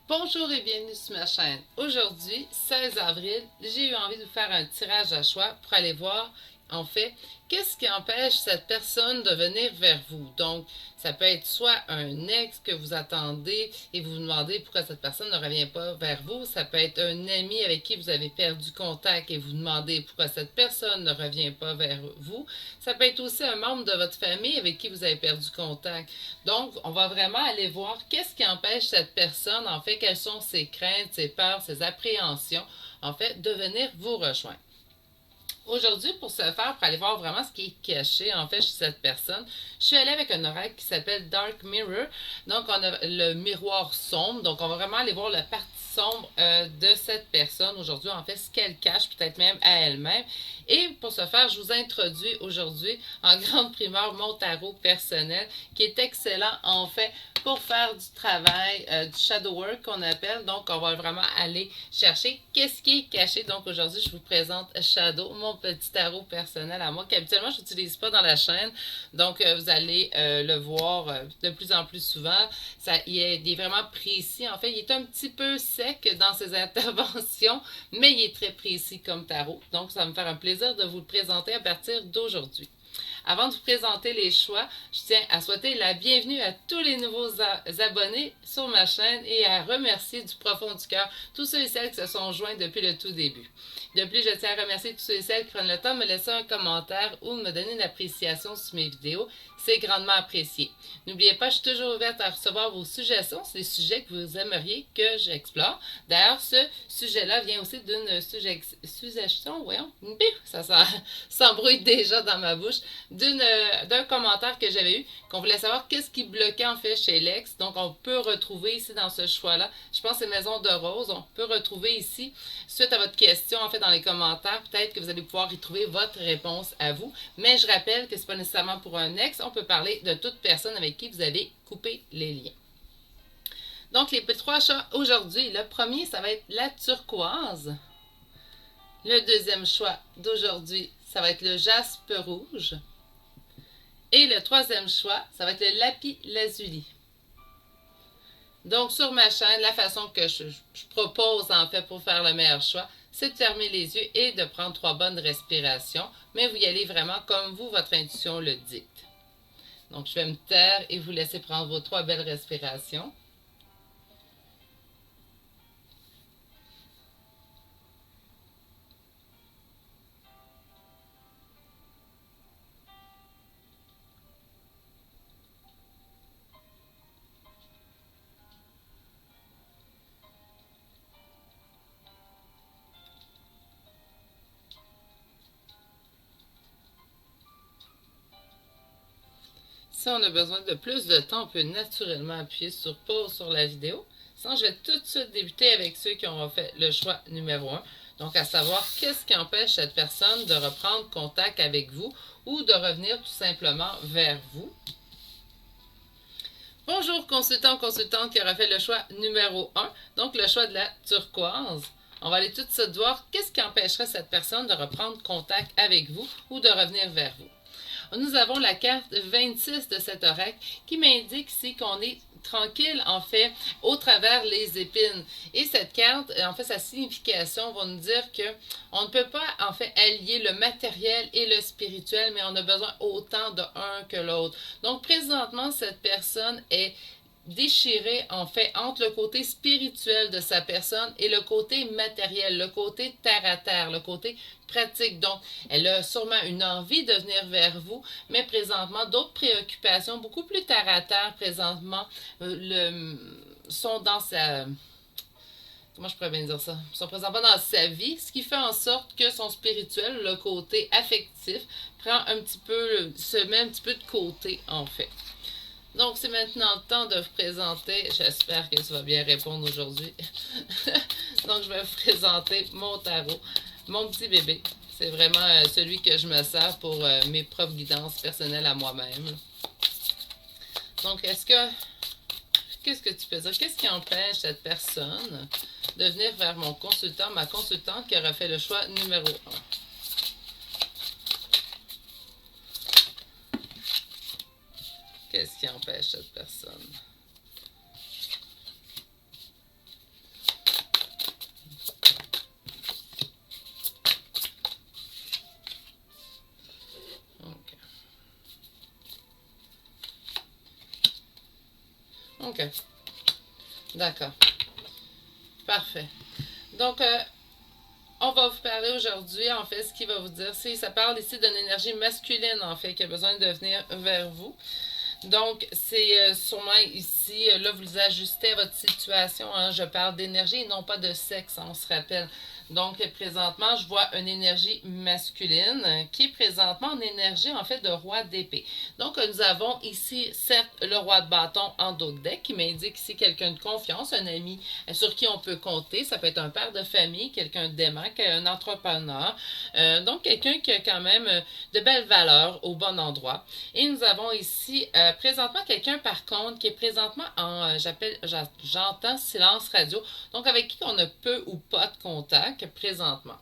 Bonjour et bienvenue sur ma chaîne. Aujourd'hui, 16 avril, j'ai eu envie de vous faire un tirage à choix pour aller voir, en fait, qu'est-ce qui empêche cette personne de venir vers vous. Donc, ça peut être soit un ex que vous attendez et vous vous demandez pourquoi cette personne ne revient pas vers vous. Ça peut être un ami avec qui vous avez perdu contact et vous demandez pourquoi cette personne ne revient pas vers vous. Ça peut être aussi un membre de votre famille avec qui vous avez perdu contact. Donc, on va vraiment aller voir qu'est-ce qui empêche cette personne, en fait, quelles sont ses craintes, ses peurs, ses appréhensions, en fait, de venir vous rejoindre. Aujourd'hui, pour ce faire, pour aller voir vraiment ce qui est caché, en fait, chez cette personne, je suis allée avec un oracle qui s'appelle Dark Mirror. Donc, on a le miroir sombre. Donc, on va vraiment aller voir la partie sombre de cette personne aujourd'hui, en fait, ce qu'elle cache, peut-être même à elle-même. Et pour ce faire, je vous introduis aujourd'hui, en grande primeur, mon tarot personnel, qui est excellent, en fait, pour faire du travail, du shadow work qu'on appelle. Donc, on va vraiment aller chercher qu'est-ce qui est caché. Donc, aujourd'hui, je vous présente Shadow, mon petit tarot personnel à moi, qu'habituellement, je n'utilise pas dans la chaîne. Donc, vous allez le voir de plus en plus souvent. Il est vraiment précis. En fait, il est un petit peu sec dans ses interventions, mais il est très précis comme tarot. Donc, ça va me faire un plaisir de vous le présenter à partir d'aujourd'hui. Avant de vous présenter les choix, je tiens à souhaiter la bienvenue à tous les nouveaux abonnés sur ma chaîne et à remercier du profond du cœur tous ceux et celles qui se sont joints depuis le tout début. De plus, je tiens à remercier tous ceux et celles qui prennent le temps de me laisser un commentaire ou de me donner une appréciation sur mes vidéos. C'est grandement apprécié. N'oubliez pas, je suis toujours ouverte à recevoir vos suggestions sur les sujets que vous aimeriez que j'explore. D'ailleurs, ce sujet-là vient aussi d'une suggestion, voyons, ça s'embrouille déjà dans ma bouche, d'un commentaire que j'avais eu, qu'on voulait savoir qu'est-ce qui bloquait en fait chez l'ex. Donc, on peut retrouver ici dans ce choix-là, je pense que c'est Maison de Rose, on peut retrouver ici, suite à votre question, en fait, dans les commentaires, peut-être que vous allez pouvoir y trouver votre réponse à vous. Mais je rappelle que ce n'est pas nécessairement pour un ex, on peut parler de toute personne avec qui vous avez coupé les liens. Donc, les trois choix aujourd'hui, le premier, ça va être la turquoise. Le deuxième choix d'aujourd'hui, ça va être le jaspe rouge. Et le troisième choix, ça va être le lapis lazuli. Donc, sur ma chaîne, la façon que je propose, en fait, pour faire le meilleur choix, c'est de fermer les yeux et de prendre 3 bonnes respirations. Mais vous y allez vraiment comme vous, votre intuition le dicte. Donc, je vais me taire et vous laisser prendre vos 3 belles respirations. Si on a besoin de plus de temps, on peut naturellement appuyer sur pause sur la vidéo. Sinon, je vais tout de suite débuter avec ceux qui ont fait le choix numéro 1. Donc, à savoir, qu'est-ce qui empêche cette personne de reprendre contact avec vous ou de revenir tout simplement vers vous. Bonjour, consultant ou consultante qui aura fait le choix numéro 1, donc le choix de la turquoise. On va aller tout de suite voir qu'est-ce qui empêcherait cette personne de reprendre contact avec vous ou de revenir vers vous. Nous avons la carte 26 de cet oracle qui m'indique ici qu'on est tranquille, en fait, au travers les épines. Et cette carte, en fait, sa signification va nous dire que on ne peut pas, en fait, allier le matériel et le spirituel, mais on a besoin autant de un que l'autre. Donc, présentement, cette personne est déchirée, en fait, entre le côté spirituel de sa personne et le côté matériel, le côté terre à terre, le côté pratique. Donc, elle a sûrement une envie de venir vers vous, mais présentement, d'autres préoccupations beaucoup plus terre à terre, présentement, sont dans sa... Comment je pourrais bien dire ça? Sont présentement dans sa vie, ce qui fait en sorte que son spirituel, le côté affectif, prend un petit peu, se met un petit peu de côté, en fait. Donc, c'est maintenant le temps de vous présenter. J'espère que ça va bien répondre aujourd'hui. Donc, je vais vous présenter mon tarot, mon petit bébé. C'est vraiment celui que je me sers pour mes propres guidances personnelles à moi-même. Donc, qu'est-ce que tu peux dire? Qu'est-ce qui empêche cette personne de venir vers mon consultant, ma consultante qui aura fait le choix numéro 1? Qu'est-ce qui empêche cette personne? OK. D'accord. Parfait. Donc, on va vous parler aujourd'hui, en fait, ce qu'il va vous dire, c'est ça parle ici d'une énergie masculine, en fait, qui a besoin de venir vers vous. Donc, c'est sûrement ici, là, vous ajustez à votre situation. Hein, je parle d'énergie et non pas de sexe, hein, on se rappelle. Donc, présentement, je vois une énergie masculine qui est présentement en énergie, en fait, de roi d'épée. Donc, nous avons ici, certes, le roi de bâton en dos de deck qui m'indique ici quelqu'un de confiance, un ami sur qui on peut compter. Ça peut être un père de famille, quelqu'un d'aimant, un entrepreneur. Donc, quelqu'un qui a quand même de belles valeurs au bon endroit. Et nous avons ici présentement quelqu'un par contre qui est présentement en, j'entends silence radio, donc avec qui on a peu ou pas de contact présentement.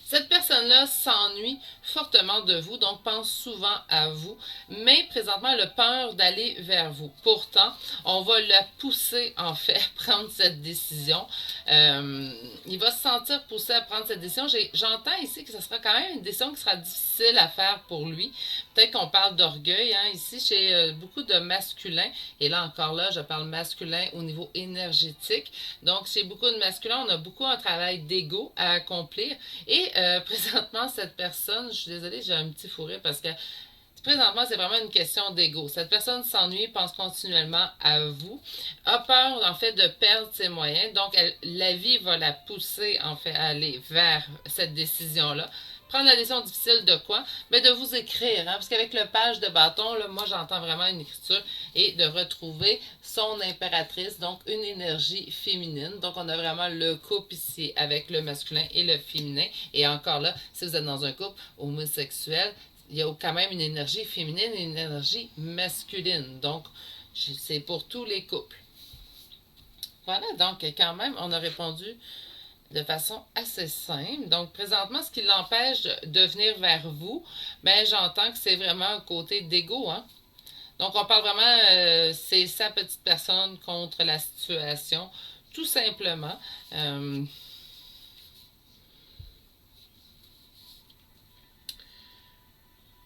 Cette personne-là s'ennuie fortement de vous, donc pense souvent à vous, mais présentement, elle a peur d'aller vers vous. Pourtant, on va la pousser, en fait, à prendre cette décision. Il va se sentir poussé à prendre cette décision. J'entends ici que ce sera quand même une décision qui sera difficile à faire pour lui. Peut-être qu'on parle d'orgueil, hein, ici, chez beaucoup de masculins. Et là, encore là, je parle masculin au niveau énergétique. Donc, chez beaucoup de masculins, on a beaucoup un travail d'ego à accomplir. Et présentement, cette personne, je suis désolée, j'ai un petit fou rire parce que présentement, c'est vraiment une question d'ego. Cette personne s'ennuie, pense continuellement à vous, a peur en fait de perdre ses moyens, donc la vie va la pousser en fait à aller vers cette décision-là. Prendre la décision difficile de quoi? Mais de vous écrire, hein, parce qu'avec le page de bâton, là, moi j'entends vraiment une écriture et de retrouver son impératrice, donc une énergie féminine. Donc on a vraiment le couple ici avec le masculin et le féminin. Et encore là, si vous êtes dans un couple homosexuel, il y a quand même une énergie féminine et une énergie masculine. Donc, c'est pour tous les couples. Voilà, donc quand même, on a répondu de façon assez simple. Donc, présentement, ce qui l'empêche de venir vers vous, ben, j'entends que c'est vraiment un côté d'ego, hein. Donc, on parle vraiment, c'est sa petite personne contre la situation, tout simplement.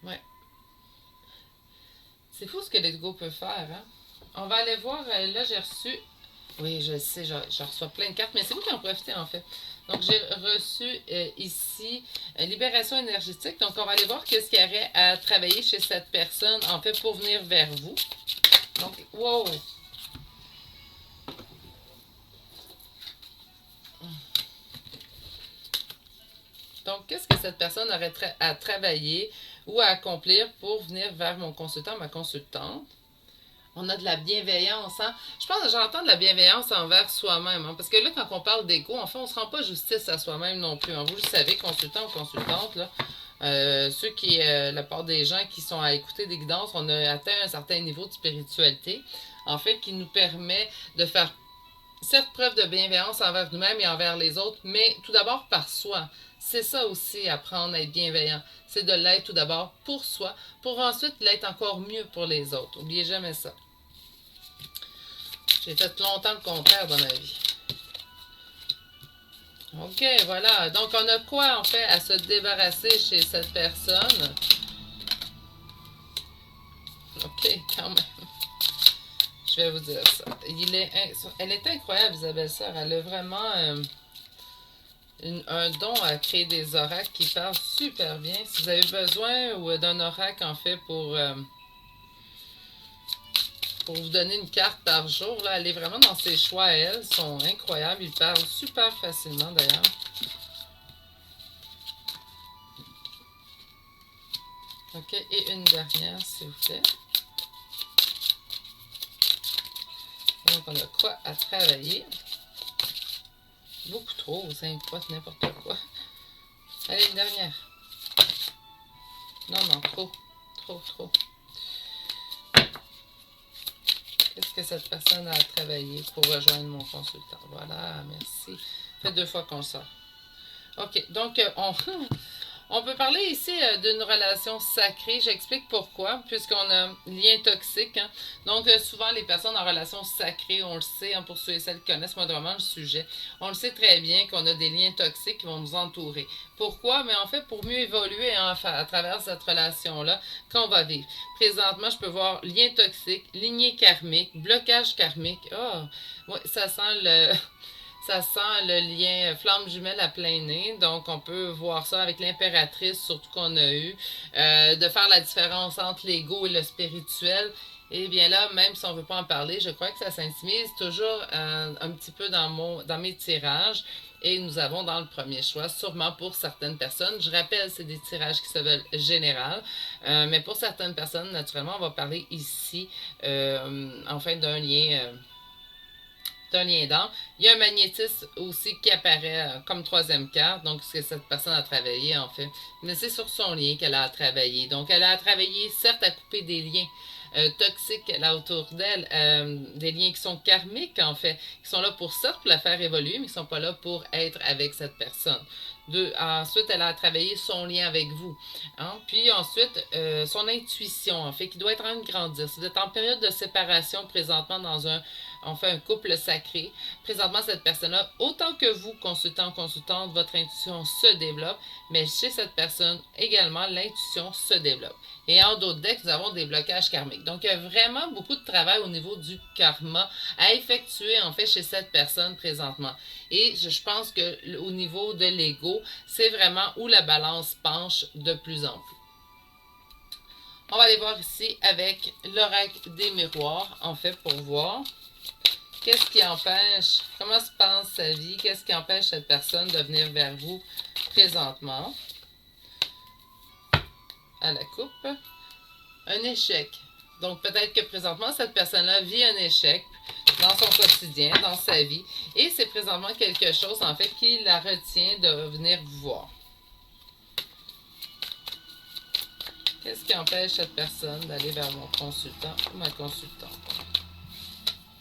Ouais. C'est fou ce que l'ego peut faire, hein? On va aller voir, là j'ai reçu, oui je sais, je reçois plein de cartes, mais c'est vous qui en profitez en fait. Donc j'ai reçu ici libération énergétique, donc on va aller voir qu'est-ce qu'il y aurait à travailler chez cette personne en fait pour venir vers vous. Donc, wow! Donc, qu'est-ce que cette personne aurait à travailler ou à accomplir pour venir vers mon consultant, ma consultante? On a de la bienveillance, hein? Je pense que j'entends de la bienveillance envers soi-même, hein? Parce que là, quand on parle d'ego, en fait, on ne se rend pas justice à soi-même non plus, hein? Vous le savez, consultant ou consultante, là, ceux qui, la part des gens qui sont à écouter des guidances, on a atteint un certain niveau de spiritualité, en fait, qui nous permet de faire cette preuve de bienveillance envers nous-mêmes et envers les autres, mais tout d'abord par soi. C'est ça aussi, apprendre à être bienveillant. C'est de l'être tout d'abord pour soi, pour ensuite l'être encore mieux pour les autres. N'oubliez jamais ça. J'ai fait longtemps le contraire dans ma vie. Ok, voilà. Donc, on a quoi, en fait, à se débarrasser chez cette personne? Ok, quand même. Je vais vous dire ça. Elle est incroyable, Isabelle Sœur. Elle a vraiment un don à créer des oracles qui parlent super bien. Si vous avez besoin d'un oracle, en fait, pour vous donner une carte par jour, là, elle est vraiment dans ses choix à elle. Ils sont incroyables. Ils parlent super facilement, d'ailleurs. Ok, et une dernière, s'il vous plaît. Donc, on a quoi à travailler? Beaucoup trop, c'est pas n'importe quoi. Allez, une dernière. Non, non, trop. Trop, trop. Qu'est-ce que cette personne a à travailler pour rejoindre mon consultant? Voilà, merci. Ça fait 2 fois qu'on sort. OK, donc On peut parler ici d'une relation sacrée. J'explique pourquoi, puisqu'on a lien toxique. Hein. Donc, souvent, les personnes en relation sacrée, on le sait, hein, pour ceux et celles qui connaissent moindrement le sujet, on le sait très bien qu'on a des liens toxiques qui vont nous entourer. Pourquoi? Mais en fait, pour mieux évoluer hein, à travers cette relation-là qu'on va vivre. Présentement, je peux voir lien toxique, lignée karmique, blocage karmique. Oh, ouais, ça sent le... Ça sent le lien flamme jumelle à plein nez. Donc, on peut voir ça avec l'impératrice, surtout qu'on a eu, de faire la différence entre l'ego et le spirituel. Et bien là, même si on ne veut pas en parler, je crois que ça s'intimise toujours un petit peu dans mes tirages. Et nous avons dans le premier choix, sûrement pour certaines personnes, je rappelle, c'est des tirages qui se veulent généraux, mais pour certaines personnes, naturellement, on va parler ici, enfin, d'un lien d'âme. Il y a un magnétisme aussi qui apparaît comme troisième carte, donc ce que cette personne a travaillé en fait. Mais c'est sur son lien qu'elle a travaillé. Donc elle a travaillé certes à couper des liens toxiques là autour d'elle, des liens qui sont karmiques en fait, qui sont là pour certes pour la faire évoluer, mais qui ne sont pas là pour être avec cette personne. Ensuite, elle a travaillé son lien avec vous. Hein? Puis ensuite, son intuition, en fait, qui doit être en train de grandir. Si vous êtes en période de séparation présentement on fait un couple sacré. Présentement, cette personne-là, autant que vous, consultant, consultante, votre intuition se développe, mais chez cette personne également, l'intuition se développe. Et en d'autres decks, nous avons des blocages karmiques. Donc, il y a vraiment beaucoup de travail au niveau du karma à effectuer, en fait, chez cette personne présentement. Et je pense qu'au niveau de l'ego, c'est vraiment où la balance penche de plus en plus. On va aller voir ici avec l'oracle des miroirs, en fait, pour voir qu'est-ce qui empêche, comment se passe sa vie, qu'est-ce qui empêche cette personne de venir vers vous présentement. À la coupe, un échec. Donc peut-être que présentement, cette personne-là vit un échec dans son quotidien, dans sa vie, et c'est présentement quelque chose, en fait, qui la retient de venir vous voir. Qu'est-ce qui empêche cette personne d'aller vers mon consultant ou ma consultante?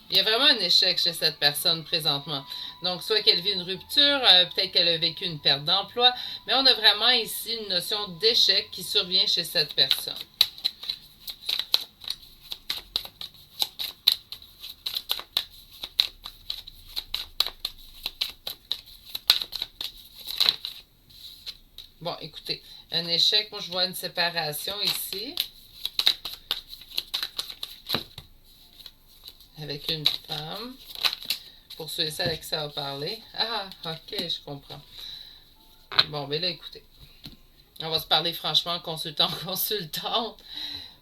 Il y a vraiment un échec chez cette personne présentement. Donc, soit qu'elle vit une rupture, peut-être qu'elle a vécu une perte d'emploi, mais on a vraiment ici une notion d'échec qui survient chez cette personne. Bon, écoutez, un échec, moi je vois une séparation ici. Avec une femme. Pour ceux et celles à qui ça va parler. Ah, ok, je comprends. Bon, ben là, écoutez. On va se parler franchement, consultant, consultante.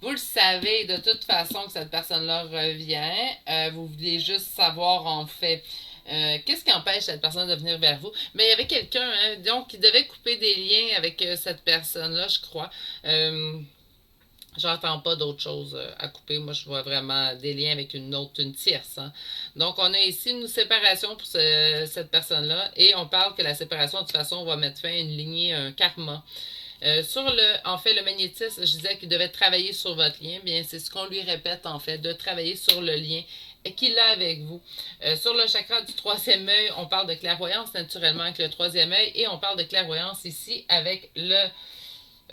Vous le savez de toute façon que cette personne-là revient. Vous voulez juste savoir, en fait, qu'est-ce qui empêche cette personne de venir vers vous? Mais il y avait quelqu'un, hein, donc, qui devait couper des liens avec cette personne-là, je crois. J'entends pas d'autre chose à couper. Moi, je vois vraiment des liens avec une tierce. Hein. Donc, on a ici une séparation pour cette personne-là. Et on parle que la séparation, de toute façon, va mettre fin à une lignée, un karma. En fait, le magnétisme, je disais qu'il devait travailler sur votre lien. Bien, c'est ce qu'on lui répète, en fait, de travailler sur le lien qu'il a avec vous. Sur le chakra du troisième œil, on parle de clairvoyance, naturellement, avec le troisième œil. Et on parle de clairvoyance ici avec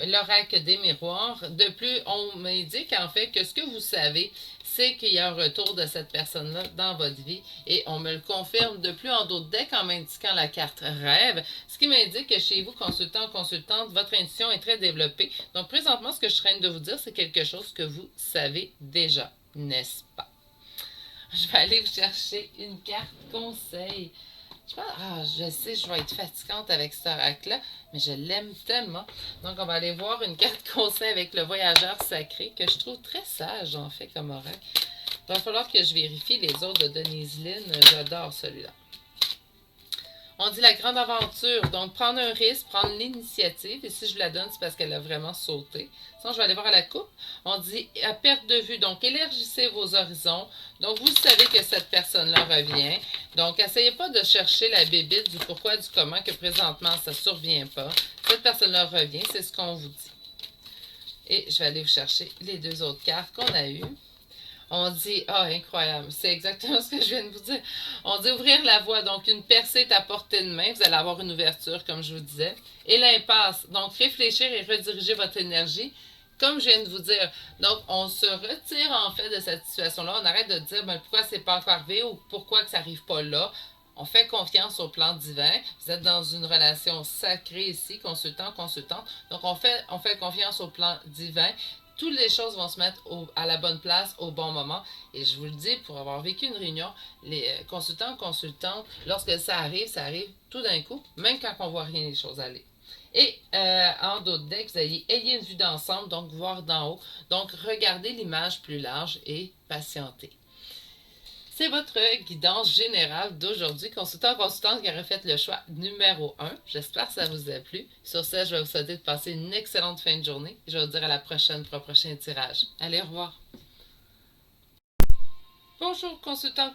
l'oracle des miroirs. De plus, on m'indique en fait que ce que vous savez, c'est qu'il y a un retour de cette personne-là dans votre vie et on me le confirme de plus en d'autres decks en m'indiquant la carte rêve, ce qui m'indique que chez vous, consultant, consultante, votre intuition est très développée. Donc présentement, ce que je traîne de vous dire, c'est quelque chose que vous savez déjà, n'est-ce pas? Je vais aller vous chercher une carte conseil. Je sais, je vais être fatigante avec cet oracle-là, mais je l'aime tellement. Donc, on va aller voir une carte conseil avec le voyageur sacré, que je trouve très sage, en fait, comme oracle. Il va falloir que je vérifie les autres de Denise Lynn. J'adore celui-là. On dit la grande aventure, donc prendre un risque, prendre l'initiative, et si je vous la donne, c'est parce qu'elle a vraiment sauté. Sinon, je vais aller voir à la coupe. On dit à perte de vue, donc élargissez vos horizons. Donc, vous savez que cette personne-là revient. Donc, essayez pas de chercher la bébite du pourquoi, du comment, que présentement, ça ne survient pas. Cette personne-là revient, c'est ce qu'on vous dit. Et je vais aller vous chercher les deux autres cartes qu'on a eues. On dit, ah, incroyable, c'est exactement ce que je viens de vous dire. On dit ouvrir la voie, donc une percée est à portée de main, vous allez avoir une ouverture, comme je vous disais. Et l'impasse, donc réfléchir et rediriger votre énergie, comme je viens de vous dire. Donc, on se retire en fait de cette situation-là, on arrête de dire, ben, pourquoi c'est pas encore arrivé ou pourquoi que ça arrive pas là. On fait confiance au plan divin. Vous êtes dans une relation sacrée ici, consultant-consultante. Donc, on fait confiance au plan divin. Toutes les choses vont se mettre à la bonne place au bon moment. Et je vous le dis, pour avoir vécu une réunion, les consultants, lorsque ça arrive tout d'un coup, même quand on ne voit rien les choses aller. Et en d'autres decks, vous ayez une vue d'ensemble, donc voir d'en haut. Donc, regardez l'image plus large et patientez. C'est votre guidance générale d'aujourd'hui. Consultante qui aurait fait le choix numéro 1. J'espère que ça vous a plu. Sur ce, je vais vous souhaiter de passer une excellente fin de journée. Je vais vous dire à la prochaine pour un prochain tirage. Allez, au revoir. Bonjour consultante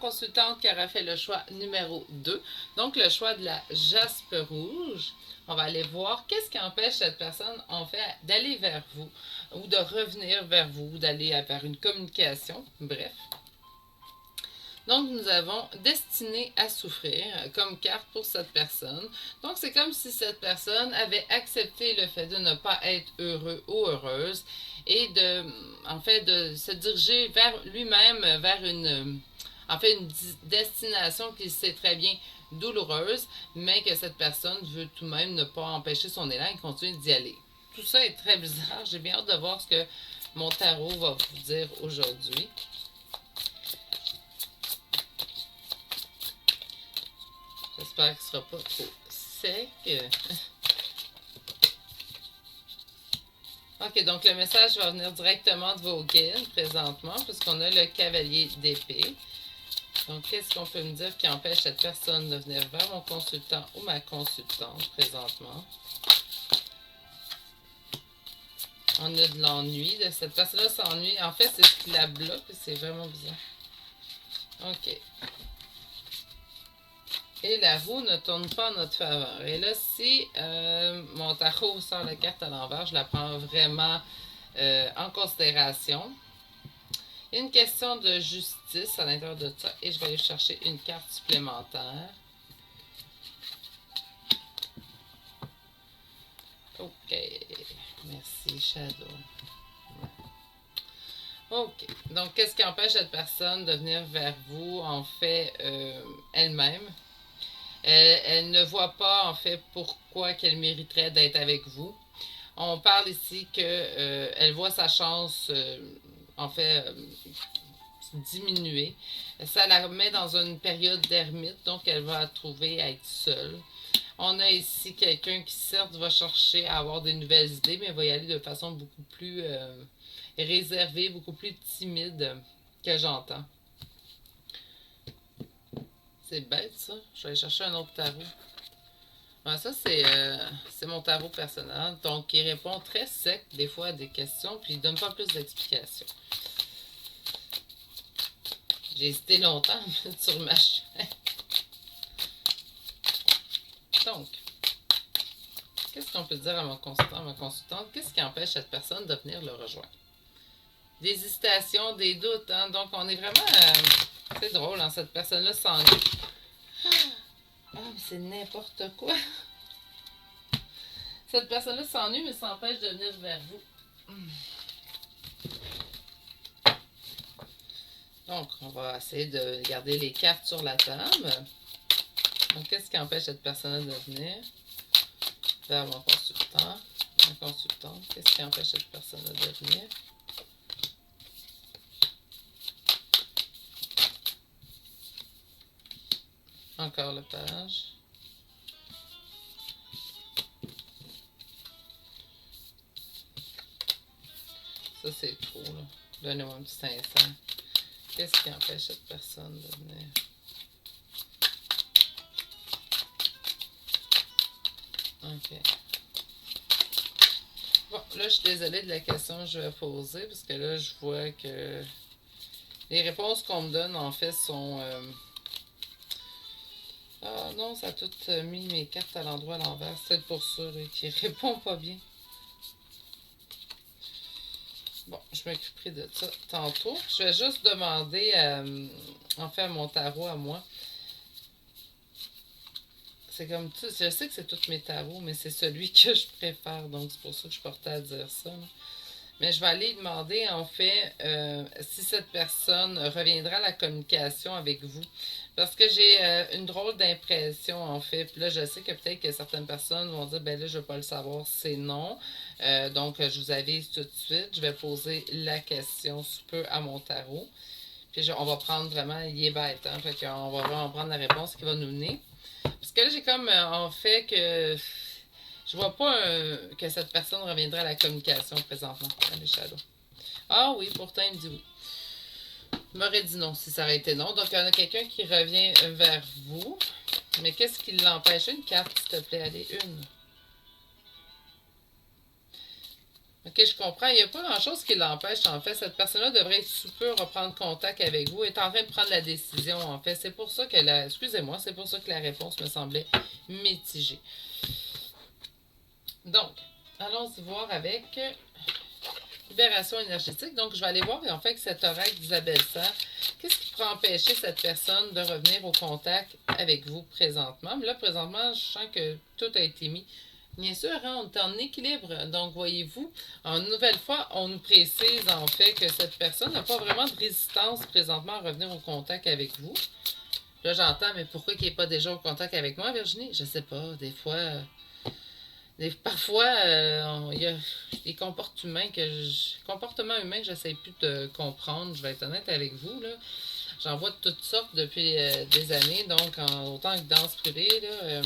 qui aura fait le choix numéro 2. Donc le choix de la jaspe rouge. On va aller voir qu'est-ce qui empêche cette personne en fait d'aller vers vous ou de revenir vers vous, d'aller vers une communication. Bref. Donc, nous avons destiné à souffrir comme carte pour cette personne. Donc, c'est comme si cette personne avait accepté le fait de ne pas être heureux ou heureuse et de se diriger vers lui-même, vers une destination qu'il sait très bien douloureuse, mais que cette personne veut tout de même ne pas empêcher son élan et continuer d'y aller. Tout ça est très bizarre. J'ai bien hâte de voir ce que mon tarot va vous dire aujourd'hui. J'espère qu'il ne sera pas trop sec. Ok, donc le message va venir directement de vos guides présentement, puisqu'on a le cavalier d'épée. Donc, qu'est-ce qu'on peut me dire qui empêche cette personne de venir vers mon consultant ou ma consultante présentement? On a de l'ennui. Cette personne-là s'ennuie. En fait, c'est ce qui la bloque. C'est vraiment bizarre. Ok. Et la roue ne tourne pas en notre faveur. Et là, si mon tarot sort la carte à l'envers, je la prends vraiment en considération. Il y a une question de justice à l'intérieur de ça. Et je vais aller chercher une carte supplémentaire. Ok. Merci, Shadow. Ok. Donc, qu'est-ce qui empêche cette personne de venir vers vous, en fait, elle-même? Elle ne voit pas, en fait, pourquoi qu'elle mériterait d'être avec vous. On parle ici qu'elle voit sa chance, en fait, diminuer. Ça la met dans une période d'ermite, donc elle va trouver à être seule. On a ici quelqu'un qui, certes, va chercher à avoir des nouvelles idées, mais va y aller de façon beaucoup plus réservée, beaucoup plus timide que j'entends. C'est bête, ça. Je vais aller chercher un autre tarot. Ouais, ça, c'est mon tarot personnel. Donc, il répond très sec, des fois, à des questions, puis il ne donne pas plus d'explications. J'ai hésité longtemps sur ma chaîne. Donc, qu'est-ce qu'on peut dire à mon consultant, à ma consultante? Qu'est-ce qui empêche cette personne de venir le rejoindre? Des hésitations, des doutes, hein? Donc, on est vraiment... c'est drôle, hein? Cette personne-là s'ennuie. Ah, mais c'est n'importe quoi! Cette personne-là s'ennuie, mais s'empêche de venir vers vous. Donc, on va essayer de garder les cartes sur la table. Donc, qu'est-ce qui empêche cette personne de venir vers mon consultant, ma consultante? Qu'est-ce qui empêche cette personne de venir? Encore le page. Ça, c'est trop, là. Donnez-moi un petit instant. Qu'est-ce qui empêche cette personne de venir? Ok. Bon, là, je suis désolée de la question que je vais poser, parce que là, je vois que les réponses qu'on me donne, en fait, sont... Ah non, ça a tout mis mes cartes à l'endroit à l'envers. C'est pour ça qui répond pas bien. Bon, je m'occuperai de ça tantôt. Je vais juste demander en fait à mon tarot à moi. C'est comme tout. Je sais que c'est tous mes tarots, mais c'est celui que je préfère. Donc c'est pour ça que je portais à dire ça. Là. Mais je vais aller demander, en fait, si cette personne reviendra à la communication avec vous. Parce que j'ai une drôle d'impression, en fait. Puis là, je sais que peut-être que certaines personnes vont dire, ben là, je ne veux pas le savoir, c'est non. Donc, je vous avise tout de suite. Je vais poser la question sous peu à mon tarot. Puis on va prendre vraiment, il est bête, hein. Fait qu'on va vraiment prendre la réponse qui va nous venir. Parce que là, j'ai comme, en fait, que je vois pas que cette personne reviendrait à la communication présentement, les Shadows. Ah oui, pourtant, il me dit oui. Il m'aurait dit non si ça aurait été non. Donc, il y en a quelqu'un qui revient vers vous. Mais qu'est-ce qui l'empêche? Une carte, s'il te plaît. Allez, une. Ok, je comprends. Il n'y a pas grand-chose qui l'empêche, en fait. Cette personne-là devrait être sous peu reprendre contact avec vous. Elle est en train de prendre la décision, en fait. C'est pour ça que la... Excusez-moi, c'est pour ça que la réponse me semblait mitigée. Donc, allons-y voir avec libération énergétique. Donc, je vais aller voir, en fait, que cet oracle d'Isabelle Serre, qu'est-ce qui pourrait empêcher cette personne de revenir au contact avec vous présentement? Mais là, présentement, je sens que tout a été mis. Bien sûr, hein, on est en équilibre. Donc, voyez-vous, en nouvelle fois, on nous précise, en fait, que cette personne n'a pas vraiment de résistance présentement à revenir au contact avec vous. Là, j'entends, mais pourquoi il n'est pas déjà au contact avec moi, Virginie? Je sais pas. Des fois... parfois, il y a des comportements humains que j'essaie plus de comprendre. Je vais être honnête avec vous. Là. J'en vois de toutes sortes depuis des années. Donc, autant que dans ce privé, là,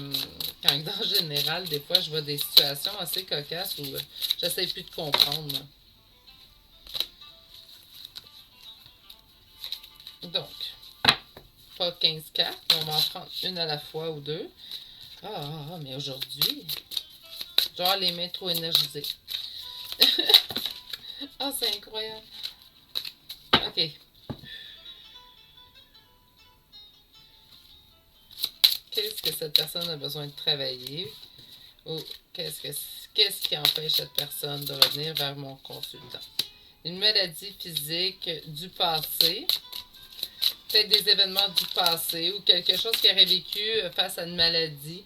qu'en dans général, des fois, je vois des situations assez cocasses où j'essaie plus de comprendre. Là. Donc, pas 15 cartes. On va en prendre une à la fois ou deux. Mais aujourd'hui, genre les mains trop énergisées. C'est incroyable. OK. Qu'est-ce que cette personne a besoin de travailler? Ou qu'est-ce qui empêche cette personne de revenir vers mon consultant? Une maladie physique du passé, peut-être des événements du passé ou quelque chose qui aurait vécu face à une maladie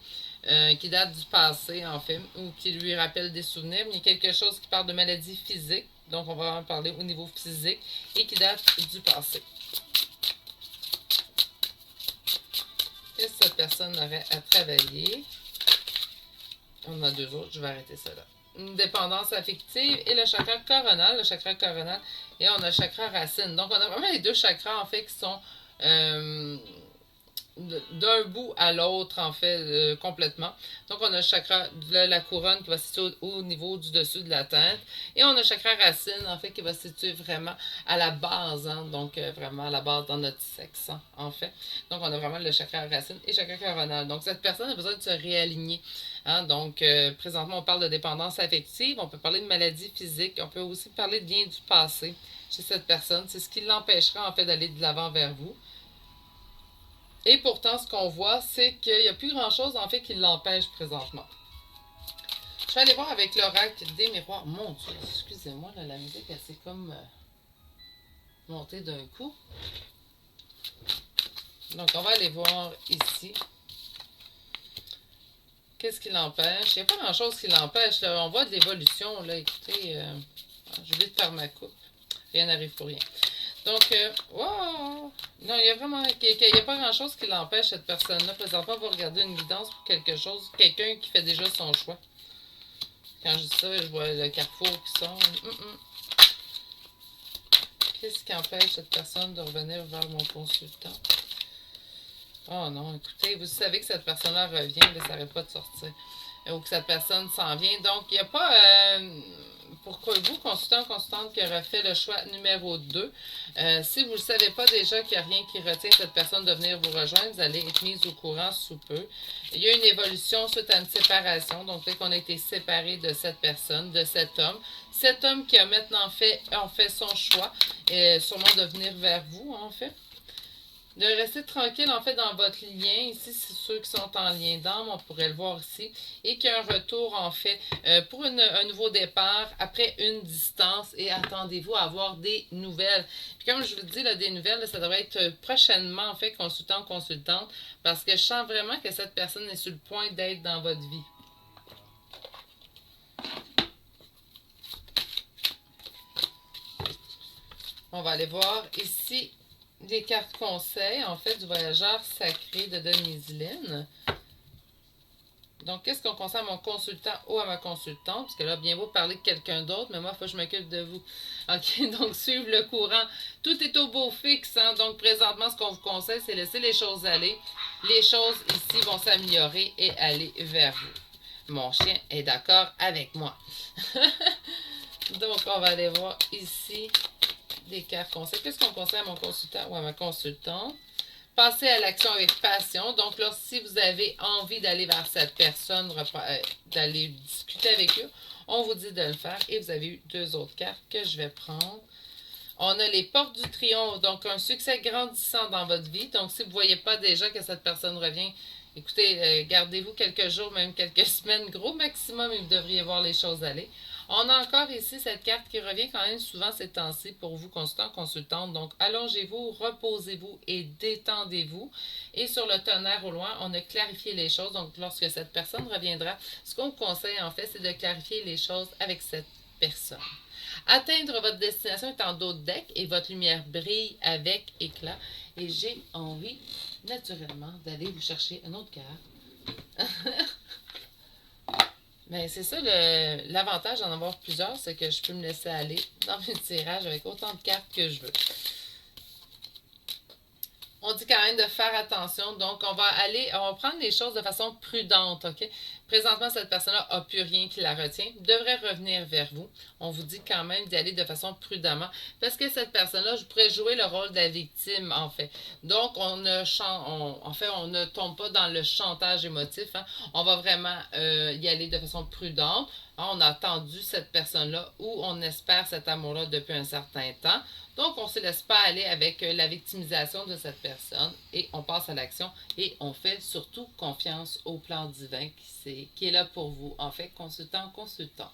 qui date du passé, en fait, ou qui lui rappelle des souvenirs. Mais il y a quelque chose qui parle de maladie physique, donc on va en parler au niveau physique, et qui date du passé. Qu'est-ce que cette personne aurait à travailler? On a deux autres, je vais arrêter ça là. Une dépendance affective et le chakra coronal. Et on a le chakra racine. Donc, on a vraiment les deux chakras, en fait, qui sont d'un bout à l'autre, en fait, complètement. Donc, on a le chakra de la couronne qui va se situer au niveau du dessus de la tête. Et on a le chakra racine, en fait, qui va se situer vraiment à la base, hein, donc vraiment à la base dans notre sexe, hein, en fait. Donc, on a vraiment le chakra racine et le chakra coronal. Donc, cette personne a besoin de se réaligner. Hein, donc, présentement, on parle de dépendance affective, on peut parler de maladie physique, on peut aussi parler de liens du passé chez cette personne. C'est ce qui l'empêchera, en fait, d'aller de l'avant vers vous. Et pourtant, ce qu'on voit, c'est qu'il n'y a plus grand-chose, en fait, qui l'empêche présentement. Je vais aller voir avec l'oracle des miroirs. Mon Dieu, excusez-moi, là, la musique, elle s'est comme montée d'un coup. Donc, on va aller voir ici. Qu'est-ce qui l'empêche? Il n'y a pas grand-chose qui l'empêche. On voit de l'évolution. Là, écoutez, j'ai oublié de faire ma coupe. Rien n'arrive pour rien. Donc, wow! Non, il y a vraiment... Il n'y a pas grand-chose qui l'empêche, cette personne-là. Présentement, on va regarder une guidance pour quelque chose. Quelqu'un qui fait déjà son choix. Quand je dis ça, je vois le carrefour qui sonne. Qu'est-ce qui empêche cette personne de revenir vers mon consultant? Oh non, écoutez, vous savez que cette personne-là revient, mais ça n'arrête pas de sortir. Ou que cette personne s'en vient. Donc, il n'y a pas... pour vous, consultant, consultante, qui aura fait le choix numéro 2, si vous ne savez pas déjà qu'il n'y a rien qui retient cette personne de venir vous rejoindre, vous allez être mise au courant sous peu. Il y a une évolution suite à une séparation, donc dès qu'on a été séparé de cette personne, de cet homme qui a maintenant fait son choix, sûrement de venir vers vous, en fait. de rester tranquille en fait dans votre lien. Ici, c'est ceux qui sont en lien d'âme, on pourrait le voir ici, et qu'il y a un retour en fait pour un nouveau départ après une distance et attendez-vous à avoir des nouvelles. Puis comme je vous dis, là, des nouvelles, là, ça devrait être prochainement en fait, consultant, consultante, parce que je sens vraiment que cette personne est sur le point d'être dans votre vie. On va aller voir ici des cartes conseils, en fait, du voyageur sacré de Denise-Lynn. Donc, qu'est-ce qu'on conseille à mon consultant ou à ma consultante? Parce que là, bien beau parler de quelqu'un d'autre, mais moi, il faut que je m'occupe de vous. OK, donc, suivre le courant. Tout est au beau fixe. Hein? Donc, présentement, ce qu'on vous conseille, c'est laisser les choses aller. Les choses ici vont s'améliorer et aller vers vous. Mon chien est d'accord avec moi. Donc, on va aller voir ici des cartes conseils. Qu'est-ce qu'on conseille à mon consultant ou à ma consultante? Passez à l'action avec passion. Donc là, si vous avez envie d'aller vers cette personne, d'aller discuter avec eux, on vous dit de le faire. Et vous avez eu 2 autres cartes que je vais prendre. On a les portes du triomphe, donc un succès grandissant dans votre vie. Donc si vous ne voyez pas déjà que cette personne revient, écoutez, gardez-vous quelques jours, même quelques semaines, gros maximum, et vous devriez voir les choses aller. On a encore ici cette carte qui revient quand même souvent ces temps-ci pour vous, consultants, consultantes. Donc, allongez-vous, reposez-vous et détendez-vous. Et sur le tonnerre au loin, on a clarifié les choses. Donc, lorsque cette personne reviendra, ce qu'on vous conseille en fait, c'est de clarifier les choses avec cette personne. Atteindre votre destination est en dos de deck et votre lumière brille avec éclat. Et j'ai envie, naturellement, d'aller vous chercher un autre carte. Mais c'est ça, l'avantage d'en avoir plusieurs, c'est que je peux me laisser aller dans mes tirages avec autant de cartes que je veux. On dit quand même de faire attention, donc on va prendre les choses de façon prudente, ok? Présentement, cette personne-là n'a plus rien qui la retient, devrait revenir vers vous. On vous dit quand même d'y aller de façon prudemment, parce que cette personne-là, je pourrais jouer le rôle de la victime, en fait. Donc, on ne tombe pas dans le chantage émotif, hein. On va vraiment y aller de façon prudente. On a attendu cette personne-là ou on espère cet amour-là depuis un certain temps. Donc, on ne se laisse pas aller avec la victimisation de cette personne et on passe à l'action et on fait surtout confiance au plan divin qui est là pour vous. En fait, consultant, consultant.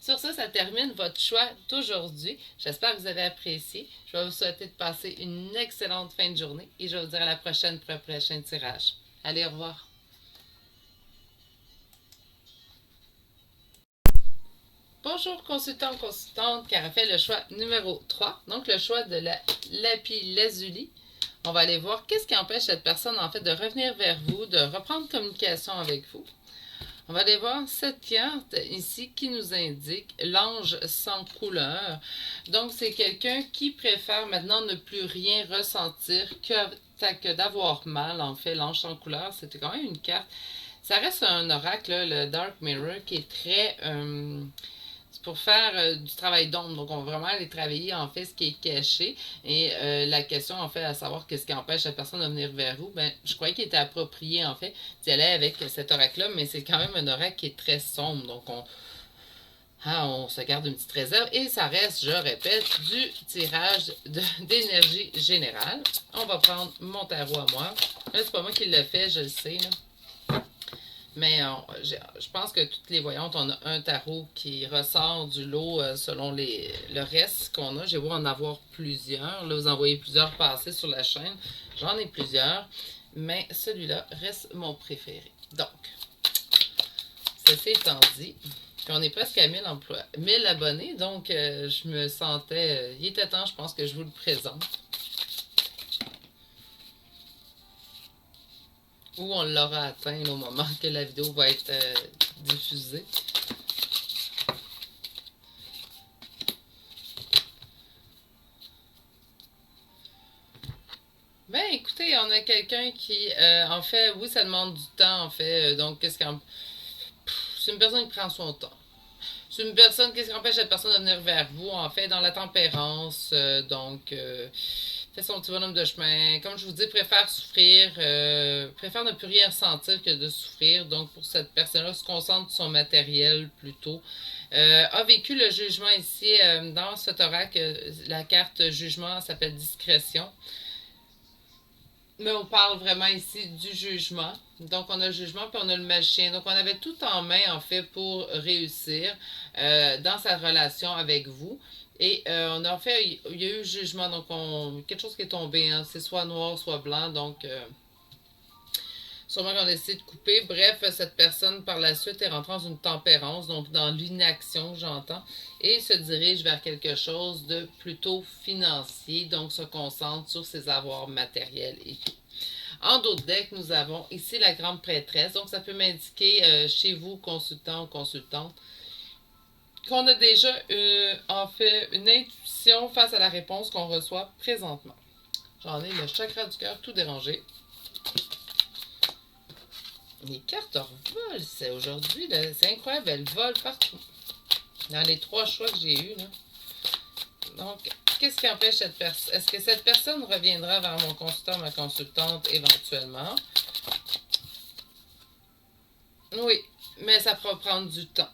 Sur ça, ça termine votre choix d'aujourd'hui. J'espère que vous avez apprécié. Je vais vous souhaiter de passer une excellente fin de journée et je vais vous dire à la prochaine pour le prochain tirage. Allez, au revoir. Bonjour consultant, consultante qui a fait le choix numéro 3, donc le choix de la lapis-lazuli. On va aller voir qu'est-ce qui empêche cette personne en fait de revenir vers vous, de reprendre communication avec vous. On va aller voir cette carte ici qui nous indique l'ange sans couleur. Donc c'est quelqu'un qui préfère maintenant ne plus rien ressentir que d'avoir mal. En fait, l'ange sans couleur, c'était quand même une carte. Ça reste un oracle, là, le Dark Mirror, qui est très... c'est pour faire du travail d'ombre. Donc, on va vraiment aller travailler, en fait, ce qui est caché. Et la question, en fait, à savoir qu'est-ce qui empêche la personne de venir vers vous, ben, je croyais qu'il était approprié, en fait, d'y aller avec cet oracle-là, mais c'est quand même un oracle qui est très sombre. Donc, on se garde une petite réserve. Et ça reste, je répète, du tirage d'énergie générale. On va prendre mon tarot à moi. Là, c'est pas moi qui le fais, je le sais, là. Mais je pense que toutes les voyantes, on a un tarot qui ressort du lot selon le reste qu'on a. J'ai beau en avoir plusieurs. Là, vous en voyez plusieurs passer sur la chaîne. J'en ai plusieurs. Mais celui-là reste mon préféré. Donc, ceci étant dit, puis on est presque à 1000 abonnés. Donc, je me sentais... il était temps, je pense, que je vous le présente. Ou on l'aura atteint au moment que la vidéo va être diffusée. Ben écoutez, on a quelqu'un qui, en fait, oui, ça demande du temps, en fait. Donc, c'est une personne qui prend son temps. C'est une personne, qu'est-ce qui empêche cette personne de venir vers vous, en fait, dans la tempérance, fait son petit bonhomme de chemin. Comme je vous dis, préfère souffrir, préfère ne plus rien ressentir que de souffrir. Donc, pour cette personne-là, se concentre sur son matériel plutôt. A vécu le jugement ici, dans cet oracle, la carte jugement s'appelle discrétion. Mais on parle vraiment ici du jugement. Donc, on a le jugement, puis on a le magicien. Donc, on avait tout en main, en fait, pour réussir dans sa relation avec vous. Et on a fait, il y a eu le jugement, donc quelque chose qui est tombé. Hein. C'est soit noir, soit blanc. Donc, sûrement qu'on a décidé de couper. Bref, cette personne, par la suite, est rentrée dans une tempérance, donc dans l'inaction, j'entends, et se dirige vers quelque chose de plutôt financier, donc se concentre sur ses avoirs matériels et tout. En d'autres decks, nous avons ici la grande prêtresse. Donc, ça peut m'indiquer chez vous, consultant ou consultante, qu'on a déjà en fait une intuition face à la réponse qu'on reçoit présentement. J'en ai le chakra du cœur tout dérangé. Les cartes volent, c'est aujourd'hui, c'est incroyable, elles volent partout. Dans les 3 choix que j'ai eus, là. Donc, qu'est-ce qui empêche cette personne? Est-ce que cette personne reviendra vers mon consultant, ma consultante, éventuellement? Oui, mais ça va prendre du temps.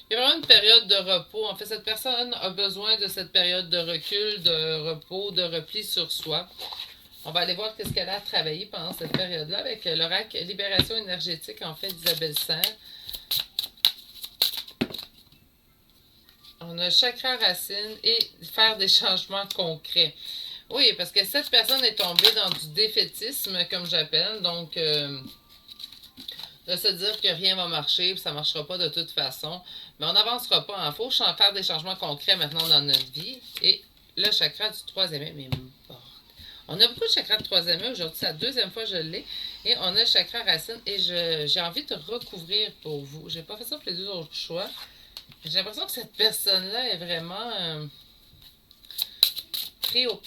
Il y a vraiment une période de repos. En fait, cette personne a besoin de cette période de recul, de repos, de repli sur soi. On va aller voir qu'est-ce qu'elle a travaillé pendant cette période-là avec l'oracle Libération énergétique, en fait, d'Isabelle Serre. On a chakra racine et faire des changements concrets. Oui, parce que cette personne est tombée dans du défaitisme, comme j'appelle. Donc, de se dire que rien va marcher, puis ça ne marchera pas de toute façon. Mais on n'avancera pas. Il faut faire des changements concrets maintenant dans notre vie. Et le chakra du 3e œil, mais on a beaucoup de chakras de 3e œil aujourd'hui. C'est la 2e fois que je l'ai. Et on a le chakra racine. Et j'ai envie de recouvrir pour vous. Je n'ai pas fait ça pour les 2 autres choix. J'ai l'impression que cette personne-là est vraiment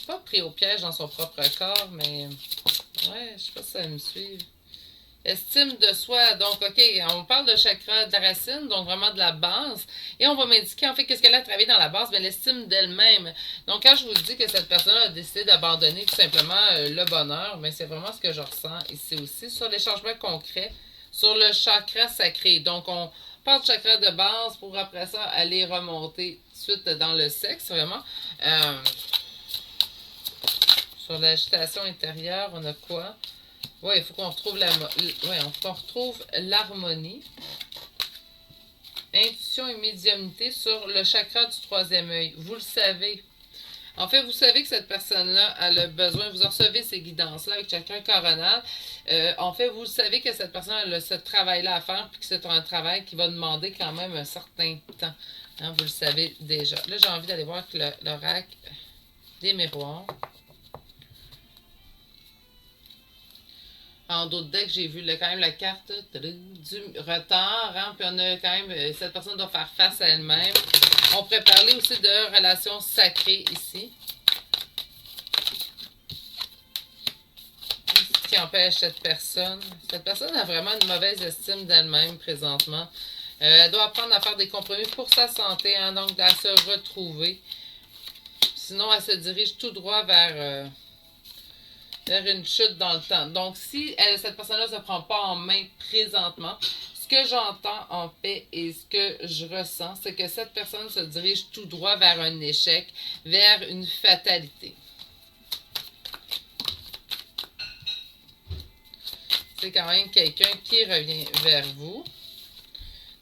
pas pris au piège dans son propre corps, mais ouais, je sais pas si ça me suit. Estime de soi, donc ok, on parle de chakra de la racine, donc vraiment de la base, et on va m'indiquer en fait qu'est-ce qu'elle a travaillé dans la base, mais l'estime d'elle-même. Donc quand je vous dis que cette personne a décidé d'abandonner tout simplement le bonheur, mais c'est vraiment ce que je ressens ici aussi, sur les changements concrets, sur le chakra sacré. Donc on parle de chakra de base pour après ça aller remonter suite dans le sexe, vraiment. Sur l'agitation intérieure, on a quoi? Oui, il faut qu'on retrouve l'harmonie. Intuition et médiumnité sur le chakra du 3e œil. Vous le savez. En fait, vous savez que cette personne-là a le besoin, vous recevez ces guidances-là avec chakra coronal. En fait, vous savez que cette personne a ce travail-là à faire, puis que c'est un travail qui va demander quand même un certain temps. Hein, vous le savez déjà. Là, j'ai envie d'aller voir l'oracle des miroirs. En d'autres decks, j'ai vu quand même la carte du retard. Hein, puis on a quand même, cette personne doit faire face à elle-même. On pourrait parler aussi de relations sacrées ici. Qu'est-ce qui empêche cette personne? Cette personne a vraiment une mauvaise estime d'elle-même présentement. Elle doit apprendre à faire des compromis pour sa santé, hein, donc à se retrouver. Sinon, elle se dirige tout droit vers une chute dans le temps. Donc, si cette personne-là ne se prend pas en main présentement, ce que j'entends en fait et ce que je ressens, c'est que cette personne se dirige tout droit vers un échec, vers une fatalité. C'est quand même quelqu'un qui revient vers vous.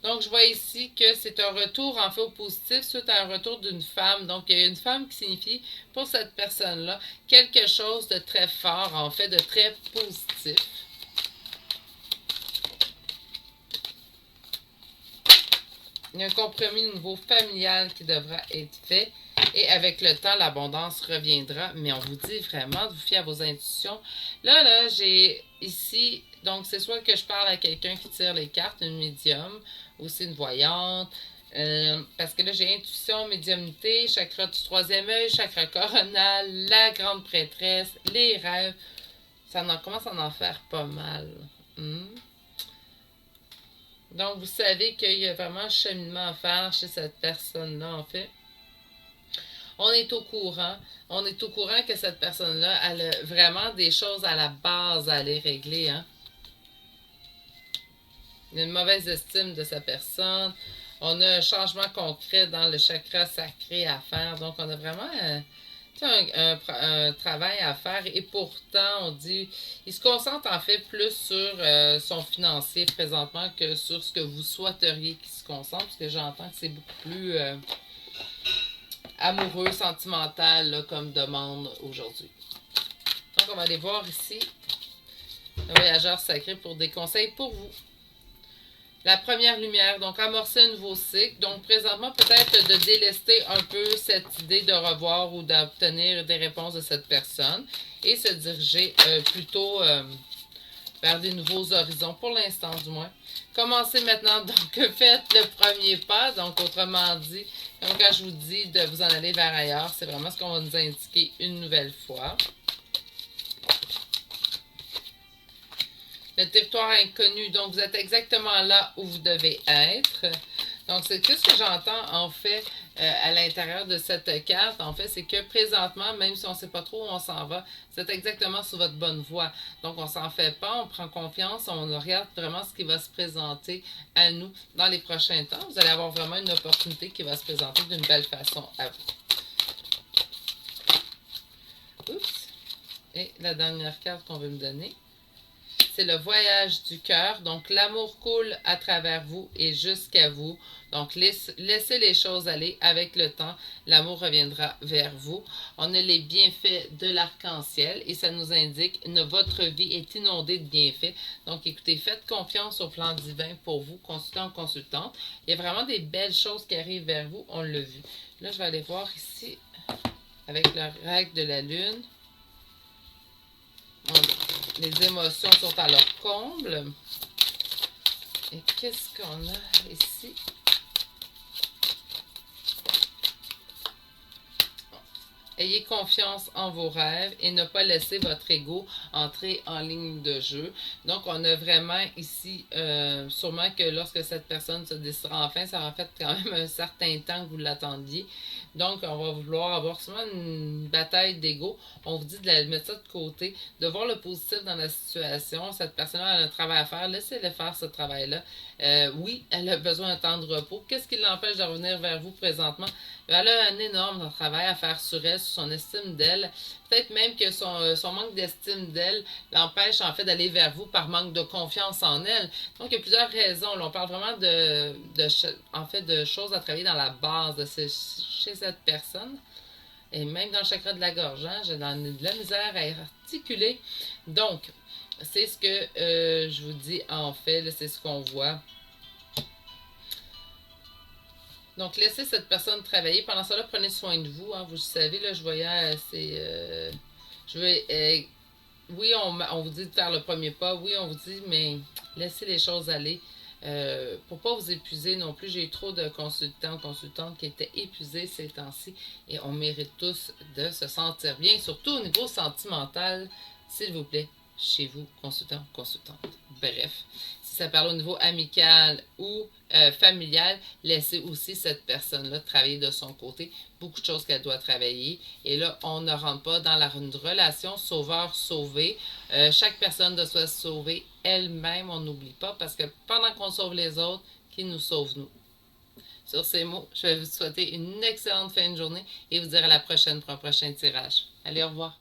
Donc, je vois ici que c'est un retour en fait au positif suite à un retour d'une femme. Donc, il y a une femme qui signifie pour cette personne-là quelque chose de très fort, en fait, de très positif. Il y a un compromis au niveau familial qui devra être fait. Et avec le temps, l'abondance reviendra. Mais on vous dit vraiment de vous fier à vos intuitions. Là, j'ai ici... Donc, c'est soit que je parle à quelqu'un qui tire les cartes, une médium, aussi une voyante. Parce que là, j'ai intuition, médiumnité, chakra du 3e œil, chakra coronal, la grande prêtresse, les rêves. Ça commence à en faire pas mal. Donc, vous savez qu'il y a vraiment un cheminement à faire chez cette personne-là, en fait. On est au courant. On est au courant que cette personne-là, elle a vraiment des choses à la base à aller régler. Hein? Il y a une mauvaise estime de sa personne. On a un changement concret dans le chakra sacré à faire. Donc, on a vraiment un travail à faire et pourtant, on dit, il se concentre en fait plus sur son financier présentement que sur ce que vous souhaiteriez qu'il se concentre, parce que j'entends que c'est beaucoup plus amoureux, sentimental là, comme demande aujourd'hui. Donc, on va aller voir ici le voyageur sacré pour des conseils pour vous. La première lumière, donc amorcer un nouveau cycle. Donc, présentement, peut-être de délester un peu cette idée de revoir ou d'obtenir des réponses de cette personne et se diriger plutôt vers des nouveaux horizons, pour l'instant du moins. Commencez maintenant, donc faites le premier pas. Donc, autrement dit, comme quand je vous dis de vous en aller vers ailleurs, c'est vraiment ce qu'on va nous indiquer une nouvelle fois. Le territoire inconnu, donc vous êtes exactement là où vous devez être. Donc, c'est tout ce que j'entends, en fait, à l'intérieur de cette carte, en fait, c'est que présentement, même si on ne sait pas trop où on s'en va, vous êtes exactement sur votre bonne voie. Donc, on ne s'en fait pas, on prend confiance, on regarde vraiment ce qui va se présenter à nous dans les prochains temps. Vous allez avoir vraiment une opportunité qui va se présenter d'une belle façon à vous. Oups! Et la dernière carte qu'on veut me donner, c'est le voyage du cœur. Donc, l'amour coule à travers vous et jusqu'à vous. Donc, laissez les choses aller avec le temps. L'amour reviendra vers vous. On a les bienfaits de l'arc-en-ciel et ça nous indique que votre vie est inondée de bienfaits. Donc, écoutez, faites confiance au plan divin pour vous, consultant ou consultante. Il y a vraiment des belles choses qui arrivent vers vous. On l'a vu. Là, je vais aller voir ici avec la règle de la lune. Les émotions sont à leur comble. Et qu'est-ce qu'on a ici? Ayez confiance en vos rêves et ne pas laisser votre ego entrer en ligne de jeu. Donc, on a vraiment ici, sûrement que lorsque cette personne se décidera enfin, ça aura fait quand même un certain temps que vous l'attendiez. Donc, on va vouloir avoir souvent une bataille d'ego. On vous dit de la mettre ça de côté, de voir le positif dans la situation. Cette personne-là a un travail à faire. Laissez-le faire ce travail-là. Oui, elle a besoin d'un temps de repos. Qu'est-ce qui l'empêche de revenir vers vous présentement? Elle a un énorme travail à faire sur elle, sur son estime d'elle. Peut-être même que son manque d'estime d'elle l'empêche en fait d'aller vers vous par manque de confiance en elle. Donc, il y a plusieurs raisons. Là, on parle vraiment en fait, de choses à travailler dans la base chez cette personne. Et même dans le chakra de la gorge, hein, j'ai de la misère à articuler. Donc, c'est ce que je vous dis en fait, c'est ce qu'on voit. Donc, laissez cette personne travailler. Pendant ça, là, prenez soin de vous. Hein. Vous savez, là, je voyais, oui, on vous dit de faire le premier pas. Oui, on vous dit, mais laissez les choses aller. Pour pas vous épuiser non plus. J'ai eu trop de consultantes qui étaient épuisées ces temps-ci. Et on mérite tous de se sentir bien, surtout au niveau sentimental, s'il vous plaît, chez vous, consultant, consultante. Bref, si ça parle au niveau amical ou familial, laissez aussi cette personne-là travailler de son côté. Beaucoup de choses qu'elle doit travailler. Et là, on ne rentre pas dans une relation sauveur-sauvé. Chaque personne doit se sauver elle-même, on n'oublie pas, parce que pendant qu'on sauve les autres, qui nous sauve nous. Sur ces mots, je vais vous souhaiter une excellente fin de journée et vous dire à la prochaine pour un prochain tirage. Allez, au revoir.